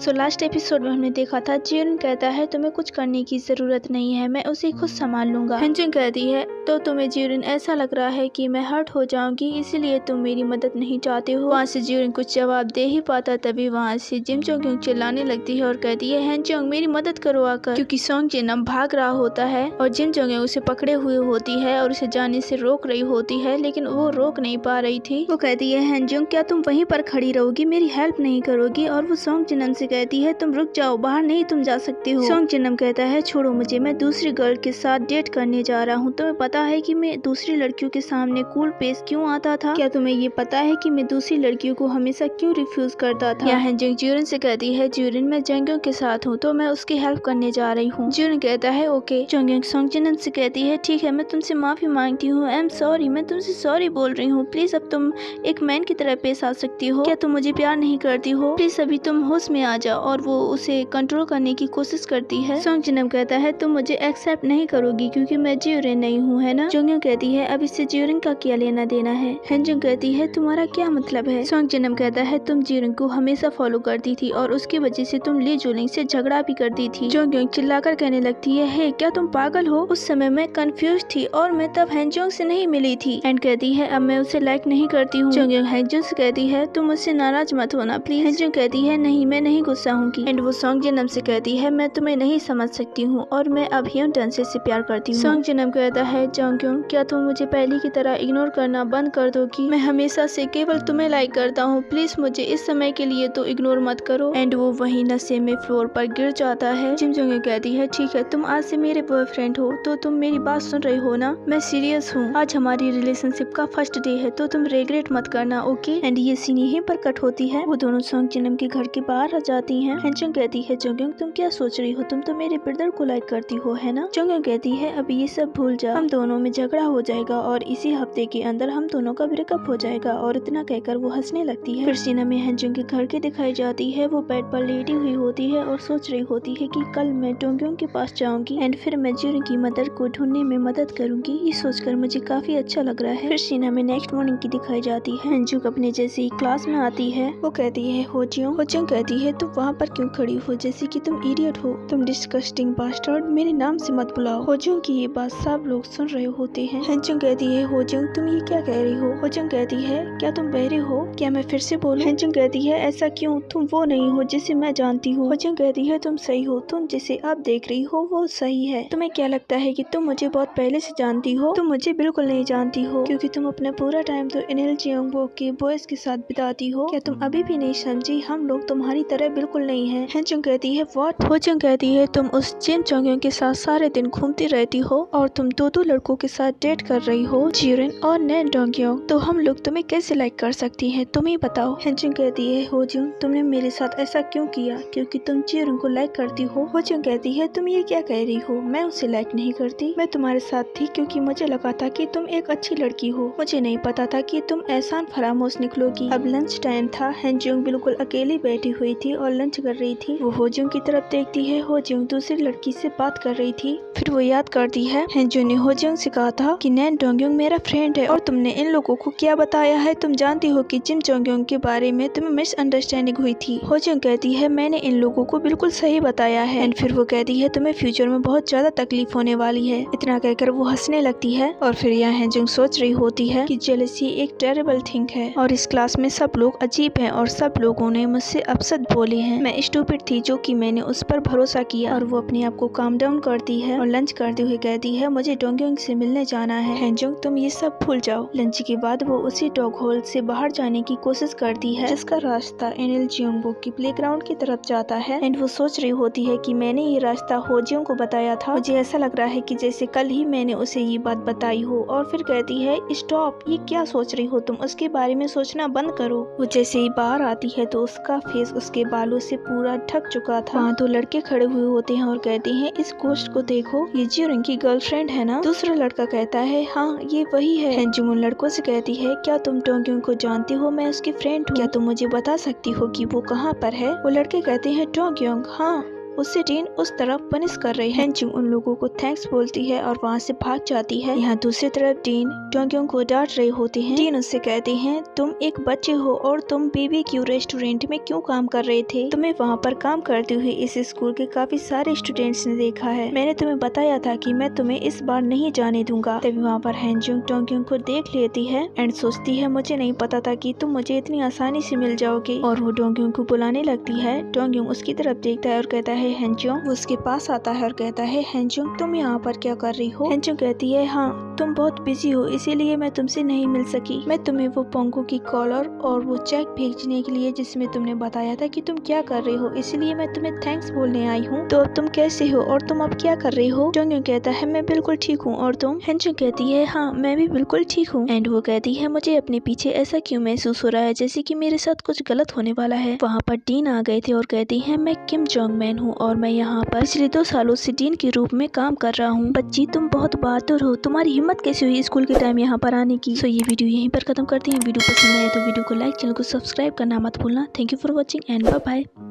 So last episode में हमने देखा था जियोन कहता है तुम्हें कुछ करने की जरूरत नहीं है, मैं उसे खुद संभाल लूंगा। हेंजन कहती है तो तुम्हें जियोन ऐसा लग रहा है कि मैं हर्ट हो जाऊंगी इसलिए तुम मेरी मदद नहीं चाहते हो। वहाँ से जियोन कुछ जवाब दे ही पाता तभी वहाँ से जिम जोंग चिल्लाने लगती है और कहती है हेंजोंग मेरी मदद करो आकर, क्योंकि सोंग जिनम भाग रहा होता है और जिम जोंग उसे पकड़े हुए होती है और उसे जाने से रोक रही होती है, लेकिन वो रोक नहीं पा रही थी। वो कहती है हेंजोंग क्या तुम वहीं पर खड़ी रहोगी, मेरी हेल्प नहीं करोगी? और वो सोंग जिनम से कहती है तुम रुक जाओ, बाहर नहीं तुम जा सकती हो। सोंग जिनम कहता है छोड़ो मुझे, मैं दूसरी गर्ल के साथ डेट करने जा रहा हूँ। तुम्हें पता है कि मैं दूसरी लड़कियों के सामने कूल पेश क्यों आता था? क्या तुम्हें ये पता है कि मैं दूसरी लड़कियों को हमेशा क्यों रिफ्यूज करता था? यहाँ ज्यूरन से कहती है ज्यूरन मैं जंग्यों के साथ हूँ तो मैं उसकी हेल्प करने जा रही हूँ। ज्यूरन कहता है ओके। जंग्यों सोंग जिनम से कहती है ठीक है मैं तुमसे माफी मांगती हूँ, आई एम सॉरी, मैं तुमसे सॉरी बोल रही हूँ, प्लीज अब तुम एक मैन की तरह पेश आ सकती हो। क्या तुम मुझे प्यार नहीं करती हो? प्लीज अभी तुम होश में आ जाओ। और वो उसे कंट्रोल करने की कोशिश करती है। सोंग जिनम कहता है तुम मुझे एक्सेप्ट नहीं करोगी क्योंकि मैं ज्यूरन नहीं हूँ, है ना? जोंग्यों कहती है अब इससे ज्यूरन का क्या लेना देना है? हेंजोंग कहती है तुम्हारा क्या मतलब है? सोंग जिनम कहता है तुम ज्यूरन को हमेशा फॉलो करती थी और उसकी वजह से तुम ली जुलिंग से झगड़ा भी करती थी। जोंग्यों चिल्लाकर कहने लगती है हे क्या तुम पागल हो? उस समय मैं कंफ्यूज थी और मैं तब हेंजोंग से नहीं मिली थी। एंड कहती है अब मैं उसे लाइक नहीं करती हूँ। जोंग्यों हेंजोंग से कहती है तुम मुझसे नाराज मत होना प्लीज। हेंजोंग कहती है नहीं मैं नहीं गुस्सा हूँ। एंड वो सोंग जिनम से कहती है मैं तुम्हें नहीं समझ सकती हूँ और मैं अब ह्यून टंसे से प्यार करती हूँ। सोंग जिनम कहता है जोंग्यों क्या तुम मुझे पहले की तरह इग्नोर करना बंद कर दोगी? मैं हमेशा से केवल तुम्हें लाइक करता हूँ, प्लीज मुझे इस समय के लिए तो इग्नोर मत करो। एंड वो वही नशे में फ्लोर पर गिर जाता है। जिम जोंग कहती है ठीक है तुम आज से मेरे बॉयफ्रेंड हो तो तुम मेरी बात सुन रही हो ना? मैं सीरियस हूँ, आज हमारी रिलेशनशिप का फर्स्ट डे है तो तुम रिग्रेट मत करना ओके? एंड ये सीन यहीं पर कट होती है। वो दोनों सोंग जिनम के घर के बाहर आ जाती हैं। हेंजोंग कहती है जोंग्यों तुम क्या सोच रही हो, तुम तो मेरे ब्रदर को लाइक करती हो है ना? जोंग्यों कहती है अब ये सब भूल जा, हम दोनों में झगड़ा हो जाएगा और इसी हफ्ते के अंदर हम दोनों का ब्रेकअप हो जाएगा। और इतना कहकर वो हंसने लगती है। फिर सीना में हेंजोंग के घर के दिखाई जाती है। वो बेड पर लेटी हुई होती है और सोच रही होती है कि कल मैं डोंग्यों के पास जाऊंगी एंड फिर मैं ज्यूरन की मदर को ढूंढने में मदद करूंगी। ये सोचकर मुझे काफी अच्छा लग रहा है। फिर सीना में नेक्स्ट मॉर्निंग की दिखाई जाती है। हेंजोंग अपने जैसे ही क्लास में आती है। वो कहती है होजियों कहती है तुम वहाँ पर क्यों खड़ी हो जैसे कि तुम इडियट हो, तुम डिस्गस्टिंग बास्टर्ड, मेरे नाम से मत बुलाओ। होजियों की ये बात सब लोग सुन रहे होते हैं। हेंजोंग कहती है होजियों तुम ये क्या कह रही हो? होजियों कहती है क्या तुम बहरे हो? क्या मैं फिर से बोलूं? हेंजोंग कहती है ऐसा क्यों, तुम वो नहीं हो जिसे मैं जानती हूँ। होजियों कहती है तुम सही हो, तुम जिसे अब देख रही हो वो सही है। तुम्हें क्या लगता है कि तुम मुझे बहुत पहले से जानती हो? तुम मुझे बिल्कुल नहीं जानती हो क्योंकि तुम अपना पूरा टाइम तो इनेल जियोंगबोक के बॉयज के साथ बिताती हो। क्या तुम अभी भी नहीं समझी? हम लोग तुम्हारी तरह बिल्कुल नहीं है। हेंजोंग कहती है व्हाट? होजियों कहती है तुम उस जिन जोंग्यों के साथ सारे दिन घूमती रहती हो और तुम दो लड़कों के साथ डेट कर रही हो, ज्यूरन और नैन डोंग्यों, तो हम लोग तुम्हें कैसे लाइक कर सकती हैं? तुम ही बताओ। हेंजोंग कहती है होजियों तुमने मेरे साथ ऐसा क्यों किया? क्योंकि तुम ज्यूरन को लाइक करती हो। होजियों कहती है तुम ये क्या कह रही हो, मैं उसे लाइक नहीं करती, मैं तुम्हारे साथ थी क्योंकि मुझे लगा था कि तुम एक अच्छी लड़की हो, मुझे नहीं पता था कि तुम एहसान फरामोश निकलोगी। अब लंच टाइम था। हेंजोंग बिल्कुल अकेली बैठी हुई थी और लंच कर रही थी। वो होजियों की तरफ देखती है। होजियों दूसरी लड़की से बात कर रही थी। फिर वो याद करती है हेंजोंग ने होजियों से कहा था कि नैन डोंग्योंग मेरा फ्रेंड है और तुमने इन लोगों को क्या बताया है? तुम जानती हो कि जिम जोंग्योंग के बारे में तुम्हें मिसअंडरस्टैंडिंग हुई थी। होजियों कहती है मैंने इन लोगों को बिल्कुल सही बताया है। एंड फिर वो कहती है तुम्हें फ्यूचर में बहुत ज्यादा तकलीफ होने वाली है। इतना कहकर वो हंसने लगती है। और फिर यहाँ हेंजोंग सोच रही होती है कि जेलसी एक टेरेबल थिंग है और इस क्लास में सब लोग अजीब हैं और सब लोगों ने मुझसे अपशब्द बोले हैं। मैं स्टूपिड थी जो कि मैंने उस पर भरोसा किया। और वो अपने आप को काम डाउन करती है और लंच करते हुए कहती है मुझे डोंग्योंग से मिलने जाना है। हेंजोंग तुम ये सब भूल जाओ। लंच के बाद वो उसी डॉग होल से बाहर जाने की कोशिश करती है जिसका रास्ता इनेल जियोंगबोक की प्लेग्राउंड की तरफ जाता है। एंड वो सोच रही होती है कि मैंने ये रास्ता होजियों को बताया था, मुझे ऐसा लग रहा है कि जैसे कल ही मैंने उसे ये बात बताई हो। और फिर कहती है स्टॉप, ये क्या सोच रही हो तुम, उसके बारे में सोचना बंद करो। वो जैसे ही बाहर आती है तो उसका फेस उसके बालों से पूरा ढक चुका था। वहाँ दो लड़के खड़े हुए होते हैं और कहते हैं इस गोश्त को देखो, ये ज्यूरन की गर्लफ्रेंड है ना? दूसरा लड़का कहता है हाँ ये वही है। हेंजोंग उन लड़कों से कहती है क्या तुम डोंग्योंग को जानती हो? मैं उसकी फ्रेंड हूँ, क्या तुम मुझे बता सकती हो कि वो कहाँ पर है? वो लड़के कहते हैं डोंग्योंग, हाँ उससे डीन उस तरफ पनिश कर रहे हैं। हेंजुंग उन लोगों को थैंक्स बोलती है और वहाँ से भाग जाती है। यहाँ दूसरी तरफ डीन डोंगयोंग को डांट रहे होते हैं। डीन उससे कहते हैं तुम एक बच्चे हो और तुम BBQ रेस्टोरेंट में क्यों काम कर रहे थे? तुम्हें वहाँ पर काम करते हुए इस स्कूल के काफी सारे स्टूडेंट्स ने देखा है। मैंने तुम्हें बताया था कि मैं तुम्हें इस बार नहीं जाने दूंगा। तभी वहाँ पर हेंजुंग डोंगयोंग को देख लेती है एंड सोचती है मुझे नहीं पता था कि तुम मुझे इतनी आसानी से मिल जाओगे, और वो डोंगयोंग को बुलाने लगती है। डोंगयोंग उसकी तरफ देखता है और कहता है हेंजुंग। वो उसके पास आता है और कहता है हेंजुंग तुम यहाँ पर क्या कर रही हो? हेंजुंग कहती है हाँ तुम बहुत बिजी हो इसीलिए मैं तुमसे नहीं मिल सकी। मैं तुम्हें वो पोंगो की कॉलर और वो चेक भेजने के लिए जिसमें तुमने बताया था कि तुम क्या कर रहे हो, इसलिए मैं तुम्हें थैंक्स बोलने आई हूँ। तो अब तुम कैसे हो और तुम अब क्या कर रहे हो? डोंगयोंग कहता है मैं बिल्कुल ठीक हूँ, और तुम? हेंजुंग कहती है हाँ मैं भी बिल्कुल ठीक हूँ। एंड वो कहती है मुझे अपने पीछे ऐसा क्यों महसूस हो रहा है जैसे कि मेरे साथ कुछ गलत होने वाला है। वहाँ पर डीन आ गए थे और कहती है मैं किम जोंग मैन हूँ और मैं यहाँ पर पिछले 2 सालों से डीन के रूप में काम कर रहा हूँ। बच्ची तुम बहुत बहादुर हो, तुम्हारी हिम्मत कैसे हुई स्कूल के टाइम यहाँ पर आने की? सो ये वीडियो यहीं पर खत्म करते हैं। वीडियो पसंद आए तो वीडियो को लाइक, चैनल को सब्सक्राइब करना मत भूलना। Thank you for watching and bye bye.